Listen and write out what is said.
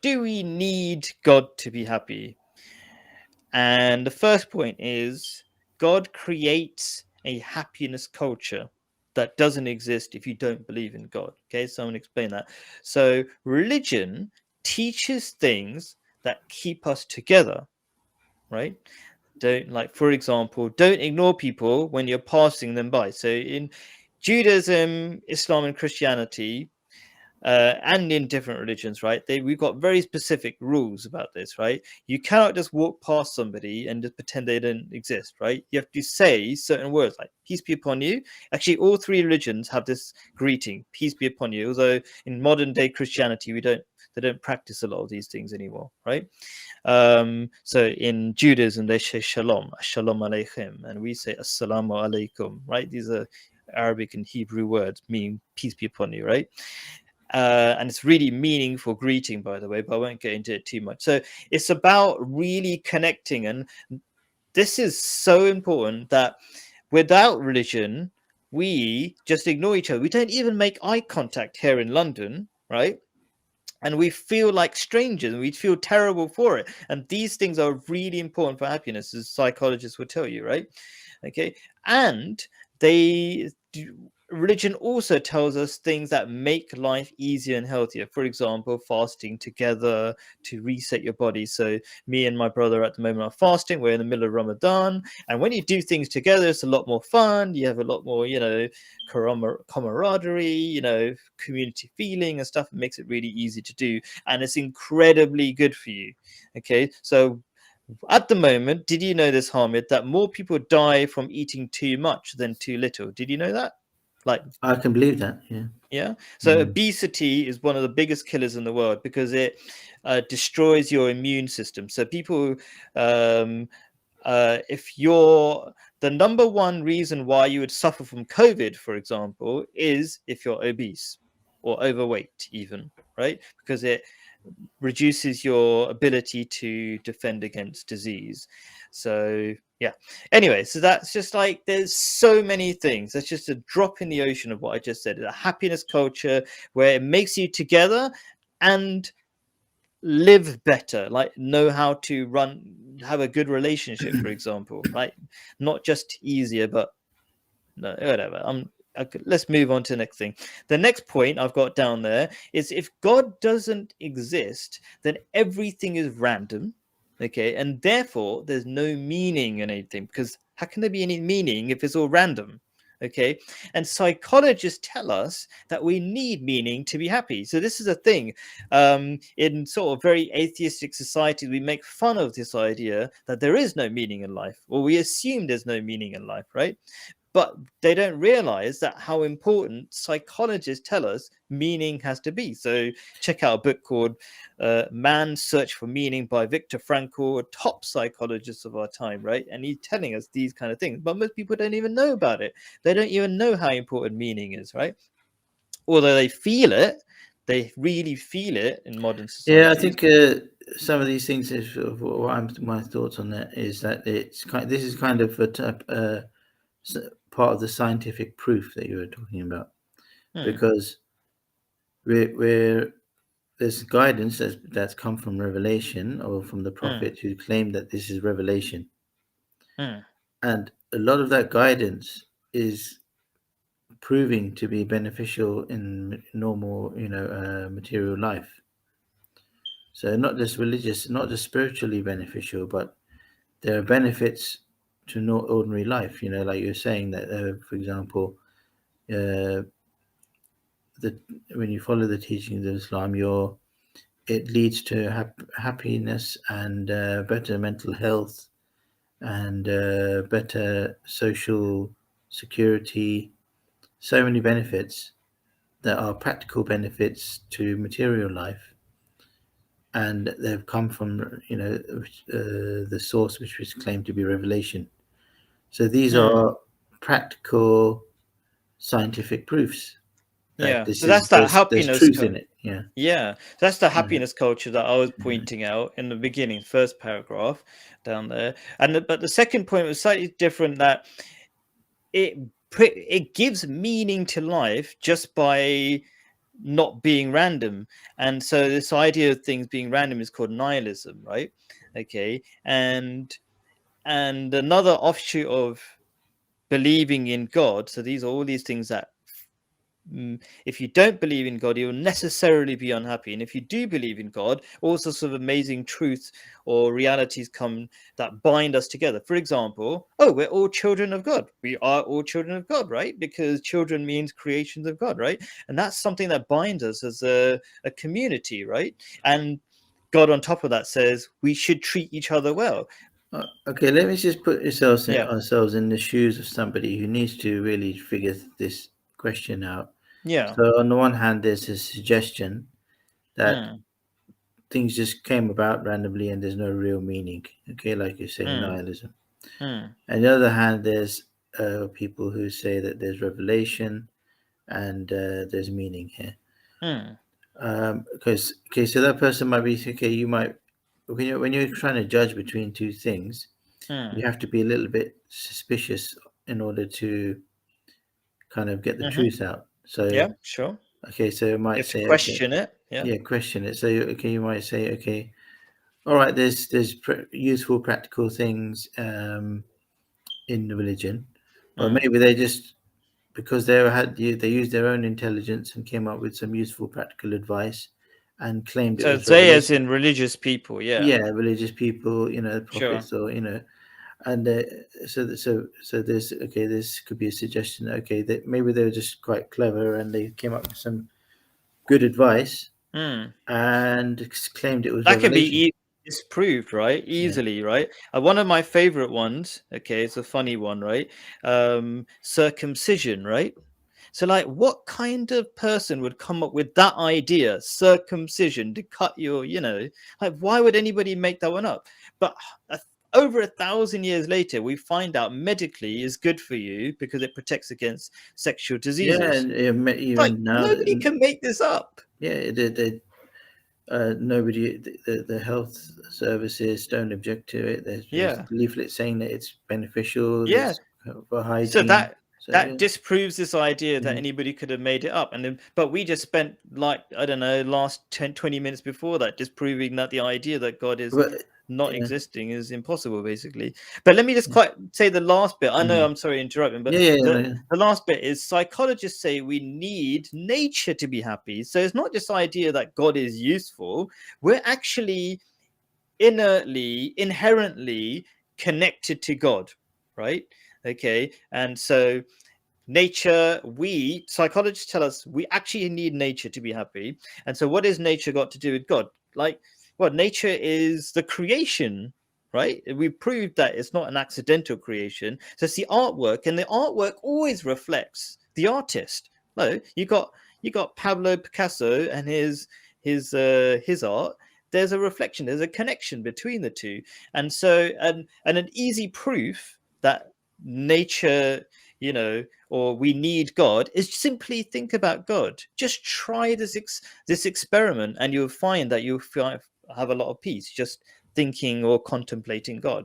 do we need God to be happy? And the first point is God creates a happiness culture that doesn't exist if you don't believe in God. Okay, so I'm going to explain that. So religion teaches things that keep us together, right? Don't, like, for example, don't ignore people when you're passing them by. So in Judaism, Islam, and Christianity, and in different religions, right? We've got very specific rules about this, right? You cannot just walk past somebody and just pretend they don't exist, right? You have to say certain words like "peace be upon you." Actually, all three religions have this greeting, "peace be upon you." Although in modern day Christianity, they don't practice a lot of these things anymore, right? So in Judaism, they say shalom, shalom aleichem, and we say assalamu alaikum, right? These are Arabic and Hebrew words meaning peace be upon you, right? And it's really meaningful greeting, by the way, but I won't get into it too much. So it's about really connecting, and this is so important that without religion, we just ignore each other. We don't even make eye contact here in London, right? And we feel like strangers, and we feel terrible for it. And these things are really important for happiness, as psychologists will tell you, right? Okay, and they religion also tells us things that make life easier and healthier. For example, fasting together to reset your body. So me and my brother at the moment are fasting. We're in the middle of Ramadan, and when you do things together, it's a lot more fun. You have a lot more, camaraderie, community feeling and stuff. It makes it really easy to do, and it's incredibly good for you. Okay, so at the moment, did you know this, Hamid, that more people die from eating too much than too little? Did you know that? Like, I can believe that. Yeah. yeah. So obesity is one of the biggest killers in the world because it destroys your immune system. So people, um, if you're the number one reason why you would suffer from COVID, for example, is if you're obese or overweight, even, right? Because it reduces your ability to defend against disease. So yeah, anyway, so that's just like, there's so many things. That's just a drop in the ocean of what I just said. A happiness culture where it makes you together and live better, like know how to have a good relationship, for example, right? Not just easier, but no, whatever. Okay, let's move on to the next thing. The next point I've got down there is, if God doesn't exist, then everything is random. Okay, and therefore there's no meaning in anything, because how can there be any meaning if it's all random? Okay, and psychologists tell us that we need meaning to be happy. So this is a thing. In sort of very atheistic societies, we make fun of this idea that there is no meaning in life, or we assume there's no meaning in life, right? But they don't realize that how important psychologists tell us meaning has to be. So check out a book called Man's Search for Meaning by Viktor Frankl, a top psychologist of our time, right? And he's telling us these kind of things, but most people don't even know about it. They don't even know how important meaning is, right? Although they feel it, they really feel it in modern Yeah, I societies. think some of these things is my thoughts on that is that this is kind of a part of the scientific proof that you were talking about, Hmm, because we're there's guidance that's come from revelation or from the hmm, prophet who claim that this is revelation, hmm, and a lot of that guidance is proving to be beneficial in normal, material life. So not just religious, not just spiritually beneficial, but there are benefits to no ordinary life. Like you're saying that, for example, uh, that when you follow the teachings of Islam, it leads to happiness and better mental health and better social security. So many benefits that are practical benefits to material life, and they've come from the source which was claimed to be revelation. So these hmm. are practical scientific proofs that Yeah. So that's that there's happiness. truth in it. Yeah. Yeah, that's the Mhm. happiness culture that I was Mhm. pointing out in the beginning, first paragraph down there. But the second point was slightly different, that it it gives meaning to life just by not being random. And so this idea of things being random is called nihilism, right? Okay. And another offshoot of believing in God, so these are all these things that if you don't believe in God, you'll necessarily be unhappy. And if you do believe in God, all sorts of amazing truths or realities come that bind us together. For example, oh, we're all children of God. We are all children of God, right? Because children means creations of God, right? And that's something that binds us as a community, right? And God, on top of that, says we should treat each other well. Okay, let me just put Yeah. ourselves in the shoes of somebody who needs to really figure this question out. Yeah. So, on the one hand, there's a suggestion that Mm, things just came about randomly and there's no real meaning. Okay, like you say, mm, nihilism. mm, On the other hand, there's people who say that there's revelation and there's meaning here. mm, Because okay, so that person might be okay. You might when you're trying to judge between two things, you mm, have to be a little bit suspicious in order to kind of get the hmm. truth out. So Yeah, sure. okay, so you You might have to say okay, question it. Yeah. yeah, question it. So okay, you might say okay, all right, there's useful practical things in the religion, but Mm. maybe they just because they used their own intelligence and came up with some useful practical advice and claimed it So was they, as revelation. in religious people, yeah, Yeah, religious people, sure. prophets, or and so there's okay. This could be a suggestion. Okay, that maybe they were just quite clever and they came up with some good advice Mm. and claimed it was That can be revelation. disproved, right? Yeah, Easily, right? One of my favorite ones, okay, it's a funny one, right? Circumcision, right? So, like, what kind of person would come up with that idea, circumcision, to cut your, like, why would anybody make that one up? But a- over 1,000 years later, we find out medically is good for you because it protects against sexual yeah, diseases. and Like, even now nobody can make this up. yeah, nobody, the health services don't object to it. There's Yeah. leaflets saying that it's beneficial, Yeah. it's for So hygiene. So that yeah, disproves this idea that mhm. anybody could have made it up. And then, but we just spent, like, I don't know, last 10, 20 minutes before that disproving that the idea that God is But not yeah, existing is impossible, basically. But let me just yeah, quite say the last bit. I know mhm. I'm sorry interrupting, but Yeah, yeah, yeah, the no, the last bit is psychologists say we need nature to be happy. So it's not just the idea that God is useful. We're actually inherently connected to God, right? Okay. And so nature, we psychologists tell us we actually need nature to be happy. And so what has nature got to do with God? Like, well, nature is the creation, right? We proved that it's not an accidental creation. So it's the artwork, and the artwork always reflects the artist. No, you got Pablo Picasso and his art. There's a reflection, there's a connection between the two. And so and an easy proof that nature, or we need God, is simply think about God. Just try this experiment, and you'll find that have a lot of peace just thinking or contemplating God.